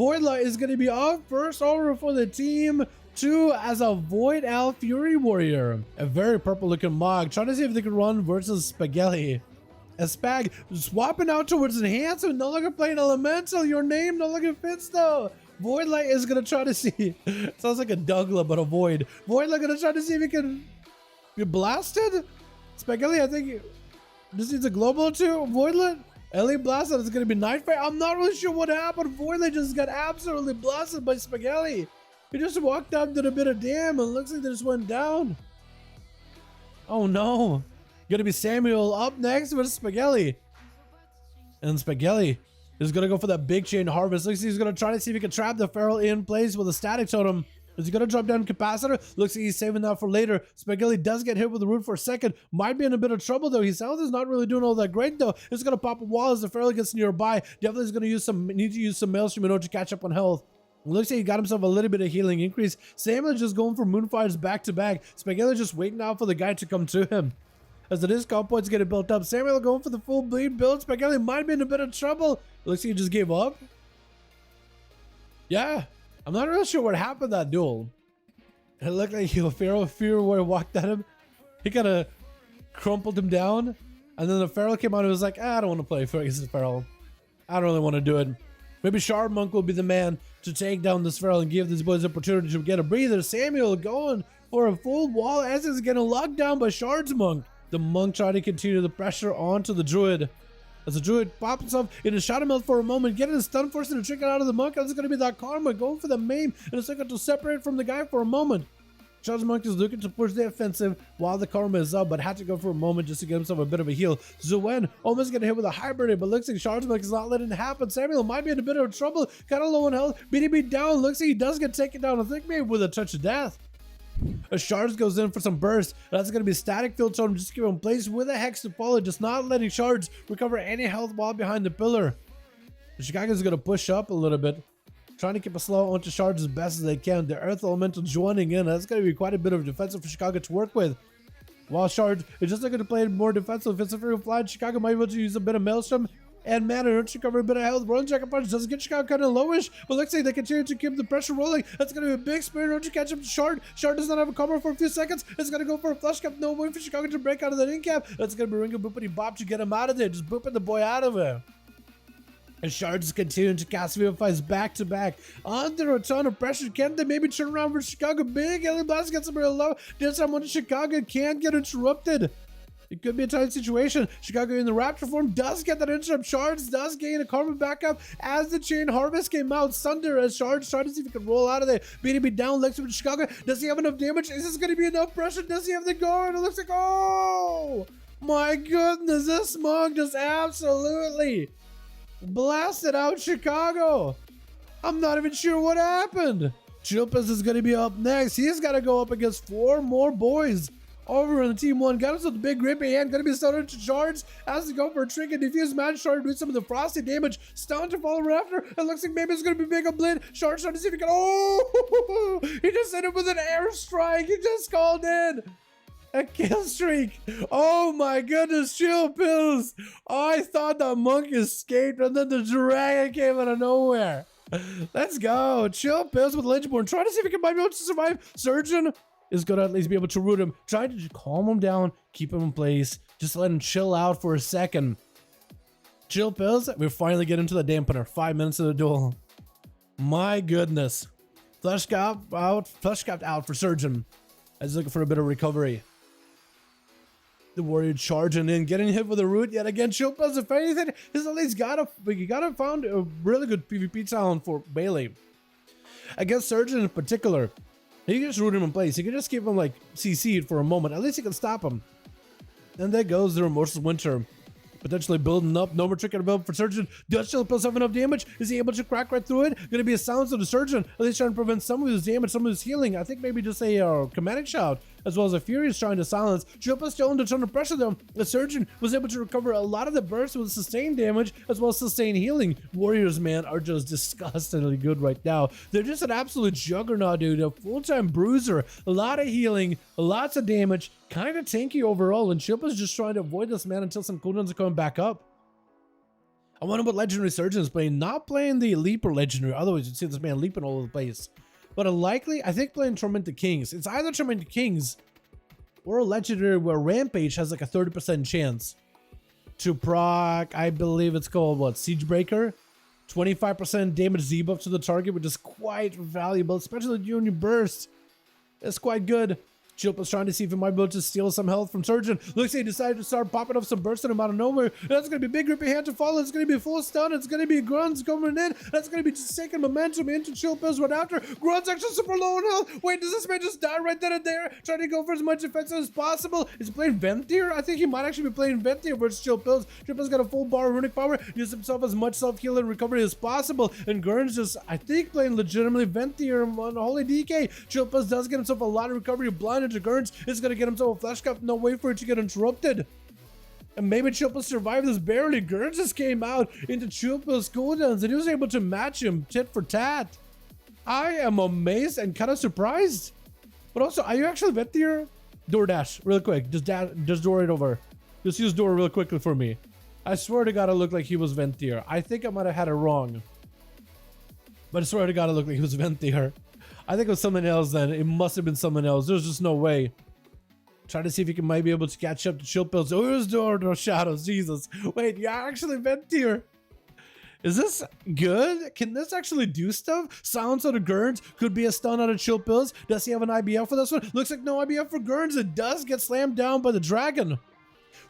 Void Light is going to be off first over for the team 2 as a Void Elf Fury Warrior. A very purple looking Mog, trying to see if they can run versus Spaghetti. A Spag swapping out towards Enhancement, no longer playing Elemental. Your name no longer fits though. Void Light is going to try to see. Sounds like a Dougla, but a Void. Void Light going to try to see if he can be blasted. Spaghetti, I think this needs a global too. Void Light. Ellie blasted. It's going to be Night Fight. I'm not really sure what happened. Void Light just got absolutely blasted by Spaghetti. He just walked up, did a bit of damage, and looks like they just went down. Oh no. Gonna be Samuel up next with Spaghetti. And Spaghetti is gonna go for that big chain harvest. Looks like he's gonna try to see if he can trap the Feral in place with a static totem. Is he gonna drop down Capacitor? Looks like he's saving that for later. Spaghetti does get hit with the root for a second. Might be in a bit of trouble though. His health is not really doing all that great though. It's gonna pop a wall as the Feral gets nearby. Definitely is gonna need to use some Maelstrom in order to catch up on health. Looks like he got himself a little bit of healing increase. Samuel just going for Moonfires back to back. Spaghetti just waiting out for the guy to come to him. As the discount points getting built up, Samuel going for the full bleed build. Spaghetti might be in a bit of trouble. Looks like he just gave up. Yeah, I'm not really sure what happened that duel. It looked like Feral Fury Warrior walked at him. He kind of crumpled him down. And then the Feral came out and was like, I don't want to play against the Feral. I don't really want to do it. Maybe Shard Monk will be the man to take down this Feral and give these boys the opportunity to get a breather. Samuel going for a full wall as he's getting locked down by Shard's Monk. The Monk trying to continue the pressure onto the Druid. As the Druid pops himself in a Shadow Melt for a moment, getting a stun force to trick it out of the Monk. That's going to be that Karma going for the main and it's going to separate from the guy for a moment. Shard's Monk is looking to push the offensive while the Karma is up, but had to go for a moment just to get himself a bit of a heal. Zuen almost getting hit with a hybrid, but looks like Shard's Monk is not letting it happen. Samuel might be in a bit of trouble, kind of low on health. BDB down, looks like he does get taken down. I think maybe with a touch of death. As Shards goes in for some burst, that's going to be Static Field Totem just to keep him in place with a Hex to follow, just not letting Shards recover any health while behind the pillar. The Chicago's going to push up a little bit, trying to keep a slow onto Shards as best as they can. The Earth Elemental joining in. That's going to be quite a bit of defensive for Chicago to work with. While Shards is just looking to play more defensive. If it's a free fly, Chicago might be able to use a bit of Maelstrom and mana to recover a bit of health. Rolling Jacket Punch doesn't get Chicago kind of lowish, but looks like they continue to keep the pressure rolling. That's going to be a big spear to catch up to Shard. Shard does not have a cover for a few seconds. It's going to go for a flush cap. No way for Chicago to break out of that in cap. That's going to be Ringo Boopity Bop to get him out of there. Just booping the boy out of there. And Shards is continuing to cast Vivify's back to back. Under a ton of pressure. Can they maybe turn around for Chicago? Big Alien Blast gets him real low. This time when Chicago can't get interrupted. It could be a tight situation. Chicago in the Raptor form does get that interrupt. Shards does gain a Karma backup as the Chain Harvest came out. Sunder as Shards trying to see if he can roll out of there. BDB down, Lex with Chicago. Does he have enough damage? Is this going to be enough pressure? Does he have the guard? It looks like, oh my goodness, this Smog just absolutely blasted out Chicago. I'm not even sure what happened. Chilpus is going to be up next. He's got to go up against 4 more boys. Over in the team 1, got himself the big grippy hand, gonna be stunning to Shards, has to go for a trick and defuse match. Shard doing some of the frosty damage, stun to follow after. It looks like maybe it's gonna be big up blade. Shard trying to see if he can, oh, he just hit him with an airstrike. He just called in a kill streak. Oh my goodness, Chill Pills. Oh, I thought the Monk escaped and then the dragon came out of nowhere. Let's go. Chill Pills with Legendborn, trying to see if he can might be able to survive. Surgeon is going to at least be able to root him, trying to just calm him down, keep him in place, just let him chill out for a second. Chill Pills, we finally get into the dampener. 5 minutes of the duel. My goodness. Fleshcap out for Surgeon. He's looking for a bit of recovery. The Warrior charging in, getting hit with a root yet again. Chill Pills, if anything, he's at least got to found a really good PvP talent for Bailey. Against Surgeon in particular, he can just root him in place. He can just keep him like CC'd for a moment. At least he can stop him. And there goes the Remorseless Winter. Potentially building up. No more trick and build for Surgeon. Does Chill Pills have enough damage? Is he able to crack right through it? Gonna be a silence of the Surgeon. At least trying to prevent some of his damage, some of his healing. I think maybe just a Chromatic Shout, as well as a Fury is trying to silence. Chill Pills still under a ton of pressure though. The Surgeon was able to recover a lot of the burst with sustained damage, as well as sustained healing. Warriors, man, are just disgustingly good right now. They're just an absolute juggernaut, dude. A full-time bruiser. A lot of healing, lots of damage. Kind of tanky overall, and Chill Pills just trying to avoid this man until some cooldowns are coming back up. I wonder what Legendary Surgeon is playing. Not playing the Leaper Legendary. Otherwise, you'd see this man leaping all over the place. But I think playing Tormented Kings. It's either Tormented Kings or a Legendary where Rampage has like a 30% chance to proc, I believe it's called, what, Siegebreaker? 25% damage debuff to the target, which is quite valuable, especially during your burst. It's quite good. Chilpa's trying to see if he might be able to steal some health from Surgeon. Looks like he decided to start popping up some burst on him out of nowhere. That's going to be big grippy hand to follow. It's going to be full stun. It's going to be Grunts coming in. That's going to be just taking momentum into Chilpa's right after. Grunts actually super low on health. Wait, does this man just die right then and there? Trying to go for as much defense as possible. Is he playing Venthyr? I think he might actually be playing Venthyr versus Chilpa's. Chilpa's got a full bar of runic power. Uses himself as much self-heal and recovery as possible. And Gurn's just, I think, playing legitimately Venthyr on Holy DK. Chilpa's does get himself a lot of recovery. Blind into Gurn's is going to get himself a flash cup. No way for it to get interrupted. And maybe Chilpa survived this barely. Gurn just came out into Chilpa's cooldowns and he was able to match him tit for tat. I am amazed and kind of surprised. But also, are you actually Venthyr? DoorDash, real quick. Just door it over. Just use door real quickly for me. I swear to God, it looked like he was Venthyr. I think I might have had it wrong. But I swear to God, it looked like he was Venthyr. I think it was someone else then. It must have been someone else. There's just no way. Try to see if you might be able to catch up to Chilpa's. Oh, there's door shadows. Jesus. Wait, you're actually Venthyr. Is this good? Can this actually do stuff? Silence out of Gurns. Could be a stun out of Chilpa's. Does he have an IBF for this one? Looks like no IBF for Gurns. It does get slammed down by the dragon.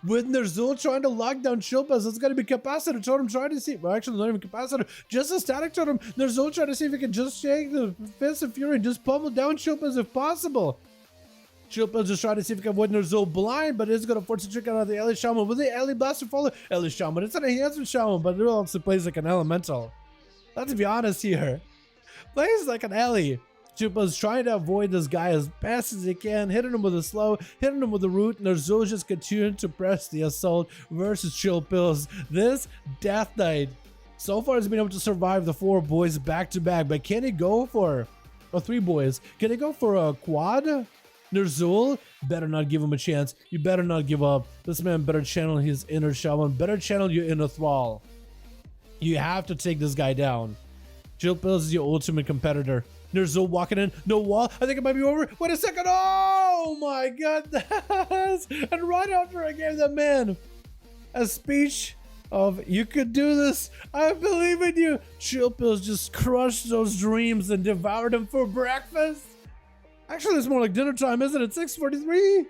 With Ner'zhul trying to lock down Chilpa's, it's going to be Capacitor Totem trying to see. Well, actually, not even Capacitor. Just a Static Totem. Ner'zhul trying to see if he can just shake the Fist of Fury and just pummel down Chilpa's if possible. Chilpa's just trying to see if he can avoid Ner'zhul blind, but it's going to force a trick out of the Ellie Shaman. Will the Ellie Blaster follow? Ellie Shaman. It's an enhancement Shaman, but it also plays like an elemental. Let's be honest here. Plays like an Ellie. Chilpa's trying to avoid this guy as best as he can, hitting him with a slow, hitting him with the root, and Ner'zhul just continuing to press the assault versus Chilpa's. This Death Knight so far has been able to survive the 4 boys back to back, but can he go for, or 3 boys, can he go for a quad? Ner'zhul better not give him a chance. You better not give up. This man better channel his inner shaman, better channel your inner thrall. You have to take this guy down. Chilpa's is your ultimate competitor. Ner'zhul walking in, no wall. I think it might be over. Wait a second. Oh my goodness. And right after I gave that man a speech of, you could do this, I believe in you, Chilpa's just crushed those dreams and devoured them for breakfast. Actually, it's more like dinner time, isn't it? 6:43?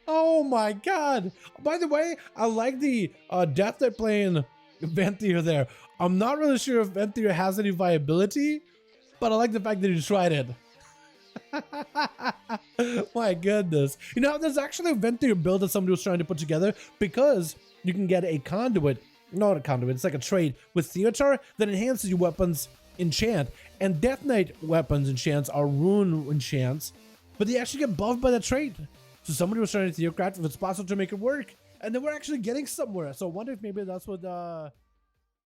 Oh my God. By the way, I like the Death Knight playing Venthyr there. I'm not really sure if Venthyr has any viability, but I like the fact that he tried it. My goodness. You know, there's actually a Venthyr build that somebody was trying to put together because you can get a conduit, not a conduit, it's like a trade with Theotar that enhances your weapons enchant, and Death Knight weapons enchants are rune enchants, but they actually get buffed by that trait. So somebody was trying to theocrat if it's possible to make it work, and then we're actually getting somewhere. So I wonder if maybe that's what